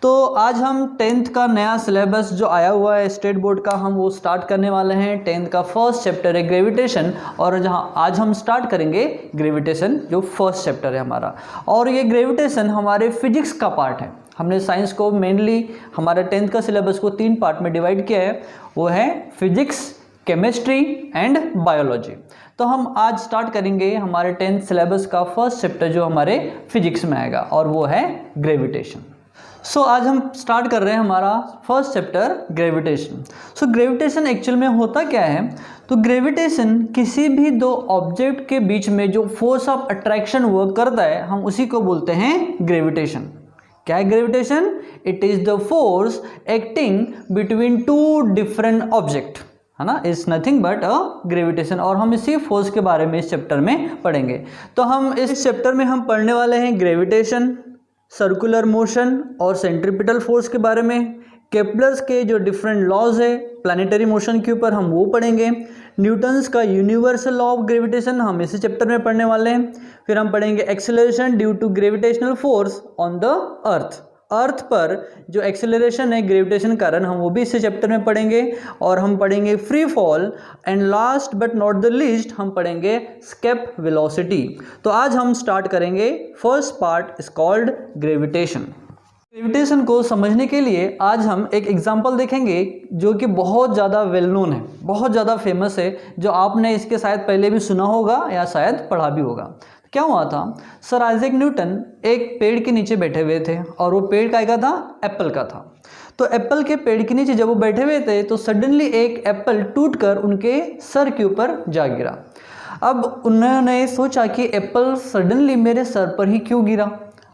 तो आज हम 10th का नया सिलेबस जो आया हुआ है स्टेट बोर्ड का, हम वो स्टार्ट करने वाले हैं। 10th का फर्स्ट चैप्टर है ग्रेविटेशन, और जहाँ आज हम स्टार्ट करेंगे ग्रेविटेशन जो फर्स्ट चैप्टर है हमारा। और ये ग्रेविटेशन हमारे फिजिक्स का पार्ट है। हमने साइंस को मेनली हमारे 10th का सिलेबस को 3 पार्ट में डिवाइड किया है, वो है फिजिक्स, केमिस्ट्री एंड बायोलॉजी। तो हम आज स्टार्ट करेंगे हमारे 10th सिलेबस का फर्स्ट चैप्टर जो हमारे फिजिक्स में आएगा, और वो है ग्रेविटेशन। आज हम स्टार्ट कर रहे हैं हमारा first chapter gravitation. Gravitation actual में होता क्या है? तो ग्रेविटेशन किसी भी दो ऑब्जेक्ट के बीच में जो फोर्स ऑफ अट्रैक्शन वर्क करता है, हम उसी को बोलते हैं ग्रेविटेशन। क्या है gravitation? It is the force acting between two different object, है ना, is nothing but a gravitation. और हम इसी फोर्स के बारे में इस चैप्टर में पढ़ेंगे। तो हम इस चैप्टर में हम पढ़ने वाले हैं ग्रेविटेशन, सर्कुलर मोशन और सेंट्रीपिटल फोर्स के बारे में। केपलर्स के जो डिफरेंट लॉज है प्लानिटरी मोशन के ऊपर हम वो पढ़ेंगे। न्यूटन्स का यूनिवर्सल लॉ ऑफ ग्रेविटेशन हम इसी चैप्टर में पढ़ने वाले हैं। फिर हम पढ़ेंगे acceleration due to gravitational force on the earth पर जो एक्सेलरेशन है ग्रेविटेशन कारण, हम वो भी इसी चैप्टर में पढ़ेंगे। और हम पढ़ेंगे free fall, and last but not the least हम पढ़ेंगे स्केप वेलोसिटी। तो आज हम स्टार्ट करेंगे first part is called gravitation. Gravitation को समझने के लिए आज हम एक एग्जांपल देखेंगे जो कि बहुत ज़्यादा वेल नोन है, बहुत ज़्यादा फेमस है, जो आपने इसके शायद पहले भी सुना होगा या शायद पढ़ा भी होगा। क्या हुआ था? सर आइजैक न्यूटन एक पेड़ के नीचे बैठे हुए थे, और वो पेड़ का था? एप्पल का था। तो एप्पल के पेड़ के नीचे जब वो बैठे हुए थे तो सडनली एक एप्पल टूटकर उनके सर के ऊपर जा गिरा। अब उन्होंने सोचा कि एप्पल सडनली मेरे सर पर ही क्यों गिरा,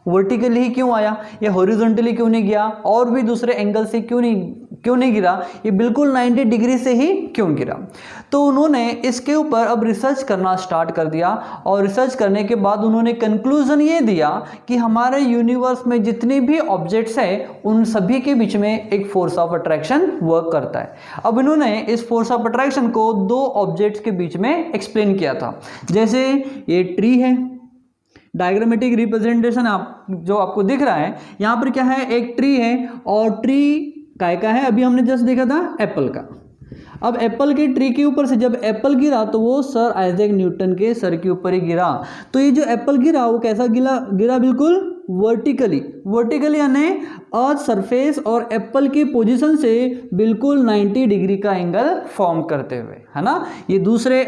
वर्टिकली ही क्यों आया, या हॉरिजॉन्टली क्यों नहीं गया, और भी दूसरे एंगल से क्यों नहीं गिरा, ये बिल्कुल 90 डिग्री से ही क्यों गिरा। तो उन्होंने इसके ऊपर अब रिसर्च करना स्टार्ट कर दिया, और रिसर्च करने के बाद उन्होंने कंक्लूजन ये दिया कि हमारे यूनिवर्स में जितने भी ऑब्जेक्ट्स हैं उन सभी के बीच में एक फोर्स ऑफ अट्रैक्शन वर्क करता है। अब इन्होंने इस फोर्स ऑफ अट्रैक्शन को दो ऑब्जेक्ट्स के बीच में एक्सप्लेन किया था। जैसे ये ट्री है, डायग्रामेटिक रिप्रेजेंटेशन जो आपको दिख रहा है, यहाँ पर क्या है, एक ट्री है, और ट्री काय का है, अभी हमने जस्ट देखा था एप्पल का। अब एप्पल के ट्री के ऊपर से जब एप्पल गिरा तो वो सर आइजैक न्यूटन के सर के ऊपर ही गिरा। तो ये जो एप्पल गिरा वो कैसा गिरा? बिल्कुल वर्टिकली यानी अर्थ सरफेस और एप्पल की पोजीशन से बिल्कुल 90 डिग्री का एंगल फॉर्म करते हुए, है ना। ये दूसरे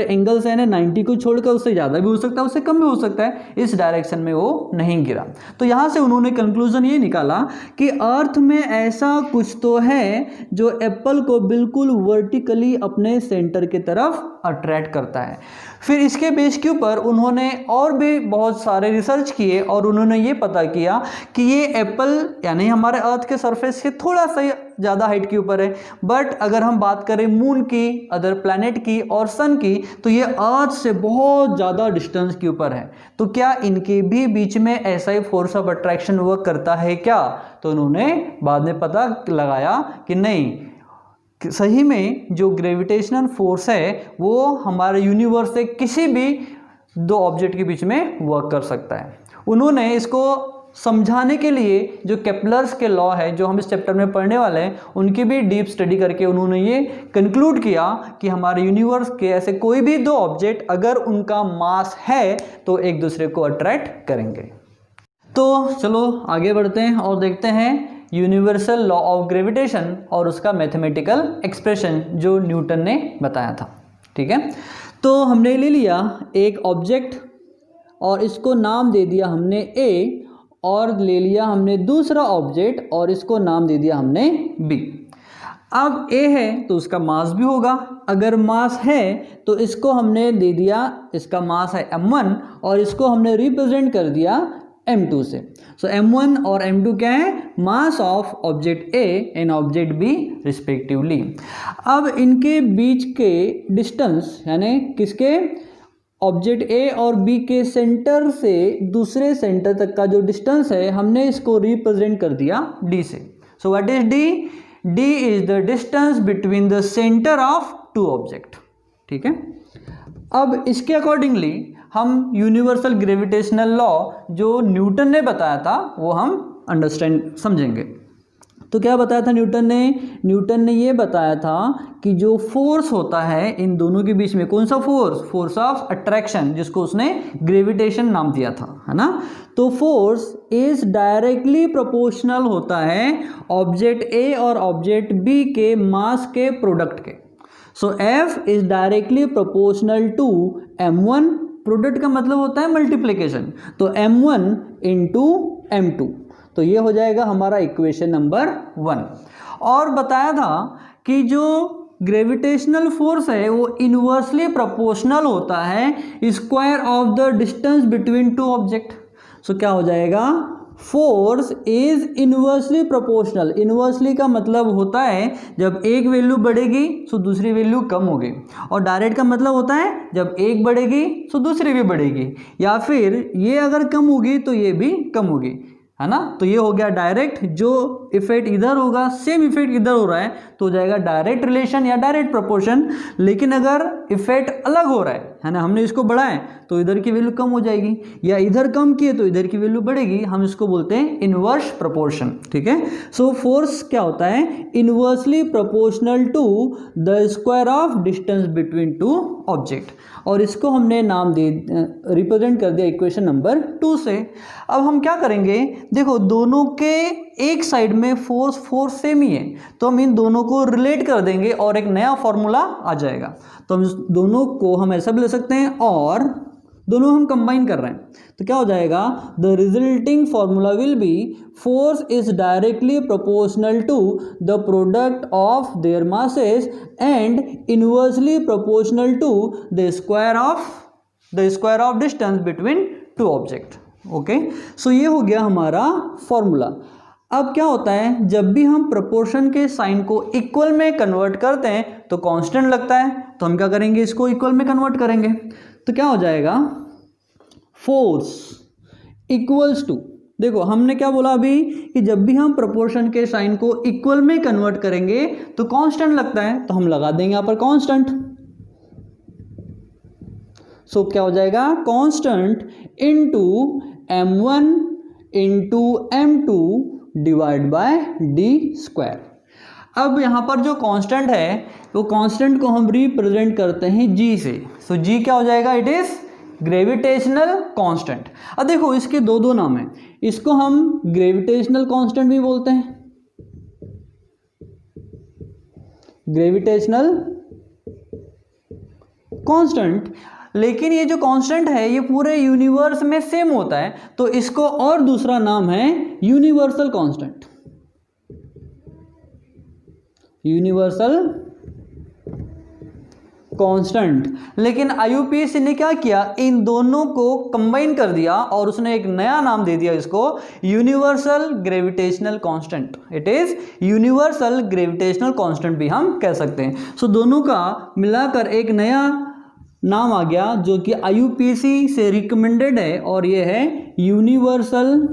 एंगल से 90 को छोड़कर उससे ज़्यादा भी हो सकता है, उससे कम भी हो सकता है, इस डायरेक्शन में वो नहीं गिरा। तो यहाँ से उन्होंने कंक्लूजन ये निकाला कि अर्थ में ऐसा कुछ तो है जो एप्पल को बिल्कुल वर्टिकली अपने सेंटर की तरफ अट्रैक्ट करता है। फिर इसके बेस के ऊपर उन्होंने और भी बहुत सारे रिसर्च किए, और उन्होंने ये पता किया कि ये एप्पल यानी हमारे अर्थ के सरफेस से थोड़ा सा ज़्यादा हाइट के ऊपर है, बट अगर हम बात करें मून की, अदर प्लैनेट की और सन की, तो ये अर्थ से बहुत ज़्यादा डिस्टेंस के ऊपर है। तो क्या इनके भी बीच में ऐसा ही फोर्स ऑफ अट्रैक्शन वर्क करता है क्या? तो उन्होंने बाद में पता लगाया कि नहीं, सही में जो ग्रेविटेशनल फोर्स है वो हमारे यूनिवर्स से किसी भी दो ऑब्जेक्ट के बीच में वर्क कर सकता है। उन्होंने इसको समझाने के लिए जो केपलर्स के लॉ है जो हम इस चैप्टर में पढ़ने वाले हैं, उनकी भी डीप स्टडी करके उन्होंने ये कंक्लूड किया कि हमारे यूनिवर्स के ऐसे कोई भी दो ऑब्जेक्ट अगर उनका मास है तो एक दूसरे को अट्रैक्ट करेंगे। तो चलो आगे बढ़ते हैं और देखते हैं यूनिवर्सल लॉ ऑफ ग्रेविटेशन और उसका मैथमेटिकल एक्सप्रेशन जो न्यूटन ने बताया था। ठीक है, तो हमने ले लिया एक ऑब्जेक्ट और इसको नाम दे दिया हमने ए, और ले लिया हमने दूसरा ऑब्जेक्ट और इसको नाम दे दिया हमने बी। अब ए है तो उसका मास भी होगा, अगर मास है तो इसको हमने दे दिया, इसका मास है m1 और इसको हमने रिप्रेजेंट कर दिया m2 से। सो m1 और m2 क्या है? Mass of object A and object B respectively. अब इनके बीच के डिस्टेंस यानी किसके? ऑब्जेक्ट ए और बी के सेंटर से दूसरे सेंटर तक का जो डिस्टेंस है हमने इसको रिप्रेजेंट कर दिया डी से। So what is D? D is the distance between the centre of two object. ठीक है, अब इसके अकॉर्डिंगली हम यूनिवर्सल ग्रेविटेशनल लॉ जो न्यूटन ने बताया था वो हम अंडरस्टैंड समझेंगे। तो क्या बताया था न्यूटन ने ये बताया था कि जो फोर्स होता है इन दोनों के बीच में, कौन सा फोर्स, फोर्स ऑफ अट्रैक्शन, जिसको उसने ग्रेविटेशन नाम दिया था, है ना। तो फोर्स इज डायरेक्टली प्रोपोर्शनल होता है ऑब्जेक्ट ए और ऑब्जेक्ट बी के मास के प्रोडक्ट के। So F is directly proportional to m1, product का मतलब होता है मल्टीप्लिकेशन, तो m1 इंटू m2, तो ये हो जाएगा हमारा इक्वेशन नंबर 1। और बताया था कि जो ग्रेविटेशनल फोर्स है वो इनवर्सली प्रोपोर्शनल होता है square of the distance between two object. सो क्या हो जाएगा, force is inversely proportional. Inversely का मतलब होता है जब एक वैल्यू बढ़ेगी तो दूसरी वैल्यू कम होगी, और डायरेक्ट का मतलब होता है जब एक बढ़ेगी तो दूसरी भी बढ़ेगी, या फिर ये अगर कम होगी तो ये भी कम होगी, है ना। तो ये हो गया डायरेक्ट, जो इफेक्ट इधर होगा सेम इफेक्ट इधर हो रहा है तो हो जाएगा डायरेक्ट रिलेशन या डायरेक्ट प्रोपोर्शन। लेकिन अगर इफेक्ट अलग हो रहा है ना, हमने इसको बढ़ाया तो इधर की वैल्यू कम हो जाएगी, या इधर कम किए तो इधर की वैल्यू बढ़ेगी, हम इसको बोलते हैं इनवर्स प्रोपोर्शन, ठीक है। सो फोर्स क्या होता है, inversely proportional to the square of distance between two object, और इसको हमने नाम दे रिप्रेजेंट कर दिया इक्वेशन नंबर 2 से। अब हम क्या करेंगे, देखो दोनों के एक साइड में फोर्स सेम ही है, तो हम इन दोनों को रिलेट कर देंगे और एक नया फॉर्मूला आ जाएगा। तो हम दोनों को हम ऐसा भी ले सकते हैं, और दोनों हम कंबाइन कर रहे हैं तो क्या हो जाएगा, the resulting formula will be force is directly proportional to the product of their masses and inversely proportional to the square of distance between two object. Okay, so ये हो गया हमारा फॉर्मूला। अब क्या होता है, जब भी हम प्रोपोर्शन के साइन को इक्वल में कन्वर्ट करते हैं तो कांस्टेंट लगता है, तो हम क्या करेंगे, इसको इक्वल में कन्वर्ट करेंगे। तो क्या हो जाएगा, फोर्स इक्वल्स टू, देखो हमने क्या बोला अभी कि जब भी हम प्रोपोर्शन के साइन को इक्वल में कन्वर्ट करेंगे तो कांस्टेंट लगता है, तो हम लगा देंगे यहां पर कांस्टेंट। सो क्या हो जाएगा, constant into m1 into m2 divide by D square. अब यहाँ पर जो कांस्टेंट है वो कांस्टेंट को हम रिप्रेजेंट करते हैं g से। सो g क्या हो जाएगा, इट इज ग्रेविटेशनल कांस्टेंट। अब देखो इसके दो नाम हैं, इसको हम ग्रेविटेशनल कांस्टेंट भी बोलते हैं, ग्रेविटेशनल कांस्टेंट, लेकिन ये जो कांस्टेंट है ये पूरे यूनिवर्स में सेम होता है, तो इसको और दूसरा नाम है यूनिवर्सल कांस्टेंट, यूनिवर्सल कांस्टेंट। लेकिन IUPAC ने क्या किया, इन दोनों को कंबाइन कर दिया और उसने एक नया नाम दे दिया इसको, universal gravitational constant. It is universal gravitational constant भी हम कह सकते हैं। सो दोनों का मिलाकर एक नया नाम आ गया जो कि IUPAC से रिकमेंडेड है, और ये है यूनिवर्सल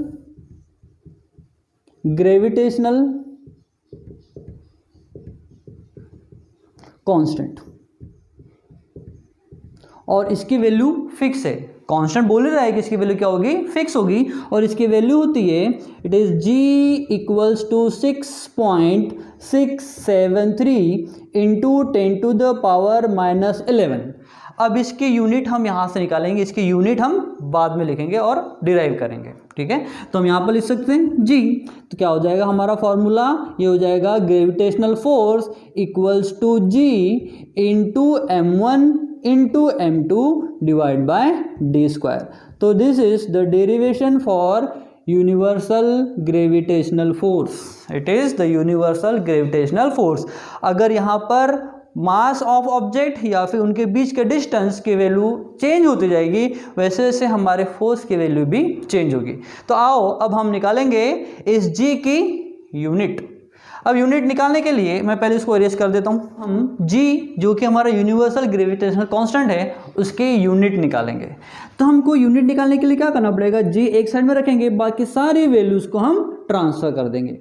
ग्रेविटेशनल कांस्टेंट, और इसकी वैल्यू फिक्स है। कांस्टेंट बोल रहा है कि इसकी वैल्यू क्या होगी, फिक्स होगी, और इसकी वैल्यू होती है it is g equals to 6.673 into 10 to the power -11। अब इसकी यूनिट हम यहाँ से निकालेंगे, इसकी यूनिट हम बाद में लिखेंगे और डिराइव करेंगे, ठीक है। तो हम यहाँ पर लिख सकते हैं g, तो क्या हो जाएगा हमारा फॉर्मूला, ये हो जाएगा gravitational force equals to g into m1 into m2 divide by D square. तो this is the derivation for universal gravitational force, it is the universal gravitational force. अगर यहाँ पर मास ऑफ ऑब्जेक्ट या फिर उनके बीच के डिस्टेंस की वैल्यू चेंज होती जाएगी, वैसे वैसे हमारे फोर्स की वैल्यू भी चेंज होगी। तो आओ अब हम निकालेंगे इस g की यूनिट। अब यूनिट निकालने के लिए मैं पहले इसको इरेज कर देता हूँ। हम g जो कि हमारा यूनिवर्सल ग्रेविटेशनल कांस्टेंट है उसकी यूनिट निकालेंगे। तो हमको यूनिट निकालने के लिए क्या करना पड़ेगा, g एक साइड में रखेंगे, बाकी सारी वैल्यूज़ को हम ट्रांसफ़र कर देंगे।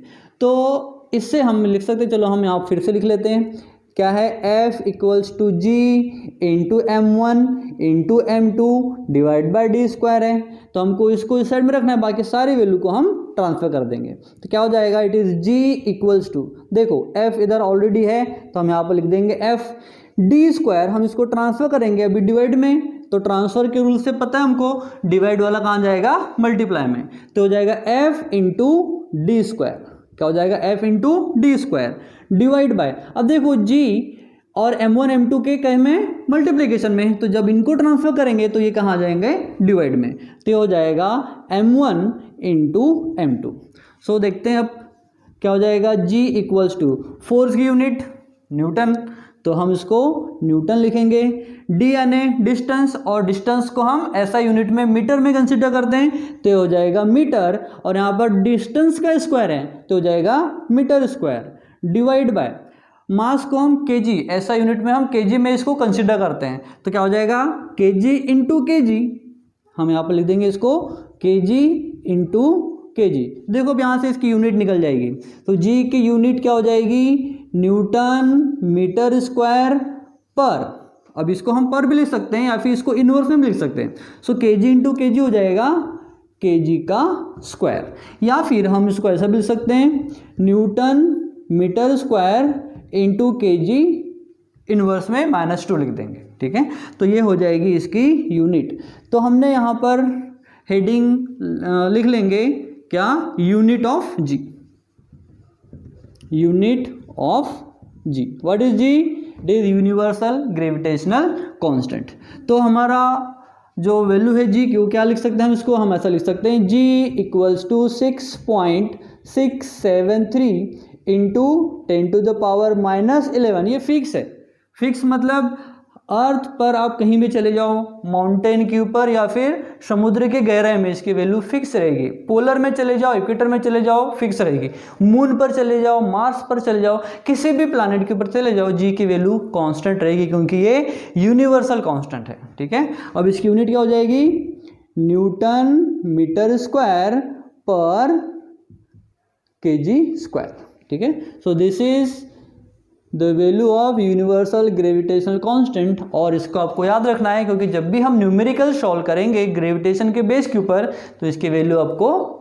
तो इससे हम लिख सकते हैं, चलो हम यहाँ फिर से लिख लेते हैं क्या है, F equals to G into M1 into M2 divide by D square है। तो हमको इसको इस साइड में रखना है, बाकी सारी वैल्यू को हम ट्रांसफर कर देंगे। तो क्या हो जाएगा, it is G equals to, देखो F इधर ऑलरेडी है तो हम यहाँ पर लिख देंगे F, डी स्क्वायर हम इसको ट्रांसफर करेंगे अभी डिवाइड में, तो ट्रांसफर के रूल से पता है हमको डिवाइड वाला कहाँ जाएगा, मल्टीप्लाई में। तो हो जाएगा F इंटू डी स्क्वायर, क्या हो जाएगा, F into D square divide bye, अब देखो G और M1 M2 के कहे में मल्टीप्लिकेशन में, तो जब इनको ट्रांसफर करेंगे तो ये कहाँ जाएंगे, डिवाइड में। तो ये हो जाएगा M1 इंटू M2। सो देखते हैं अब क्या हो जाएगा, G इक्वल्स टू फोर्स की यूनिट न्यूटन, तो हम इसको न्यूटन लिखेंगे। डी यानी डिस्टेंस, और डिस्टेंस को हम ऐसा यूनिट में मीटर में कंसीडर करते हैं, तो हो जाएगा मीटर, और यहाँ पर डिस्टेंस का स्क्वायर है तो हो जाएगा metre square divide by mass को हम केजी, ऐसा यूनिट में हम केजी में इसको कंसीडर करते हैं, तो क्या हो जाएगा केजी इंटू केजी, हम यहाँ पर लिख देंगे इसको केजी इंटू केजी। देखो अब यहाँ से इसकी यूनिट निकल जाएगी, तो जी की यूनिट क्या हो जाएगी, न्यूटन मीटर स्क्वायर पर, अब इसको हम पर भी लिख सकते हैं या फिर इसको इनवर्स में भी लिख सकते हैं। सो केजी इंटू केजी हो जाएगा केजी का स्क्वायर, या फिर हम इसको ऐसा भी लिख सकते हैं, newton metre square into KG inverse में -2 लिख देंगे, ठीक है। तो ये हो जाएगी इसकी यूनिट। तो हमने यहाँ पर हेडिंग लिख लेंगे क्या, unit of G, unit of G, what is G, it is universal gravitational constant. तो हमारा जो वैल्यू है जी की, वो क्या लिख सकते हैं हम इसको, हम ऐसा लिख सकते हैं जी इक्वल्स टू 6.673 इंटू 10⁻⁻11। ये फिक्स है, फिक्स मतलब अर्थ पर आप कहीं भी चले जाओ, माउंटेन के ऊपर या फिर समुद्र के गहराई में, इसकी वैल्यू फिक्स रहेगी। पोलर में चले जाओ, इक्वेटर में चले जाओ, फिक्स रहेगी। मून पर चले जाओ, मार्स पर चले जाओ, किसी भी प्लैनेट के ऊपर चले जाओ, जी की वैल्यू कांस्टेंट रहेगी, क्योंकि ये यूनिवर्सल कांस्टेंट है, ठीक है। अब इसकी यूनिट क्या हो जाएगी, न्यूटन मीटर स्क्वायर पर केजी स्क्वायर, ठीक है। So this is the value of universal gravitational constant, और इसको आपको याद रखना है, क्योंकि जब भी हम न्यूमेरिकल सॉल्व करेंगे ग्रेविटेशन के बेस के ऊपर तो इसकी वैल्यू आपको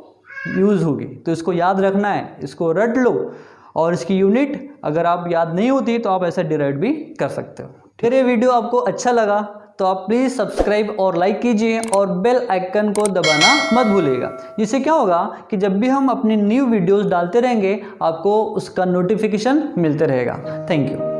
यूज़ होगी, तो इसको याद रखना है, इसको रट लो। और इसकी यूनिट अगर आप याद नहीं होती तो आप ऐसा डिराइव भी कर सकते हो। फिर ये वीडियो आपको अच्छा लगा तो आप प्लीज़ सब्सक्राइब और लाइक कीजिए, और बेल आइकन को दबाना मत भूलिएगा। जिससे क्या होगा कि जब भी हम अपनी न्यू वीडियोस डालते रहेंगे आपको उसका नोटिफिकेशन मिलते रहेगा। Thank you.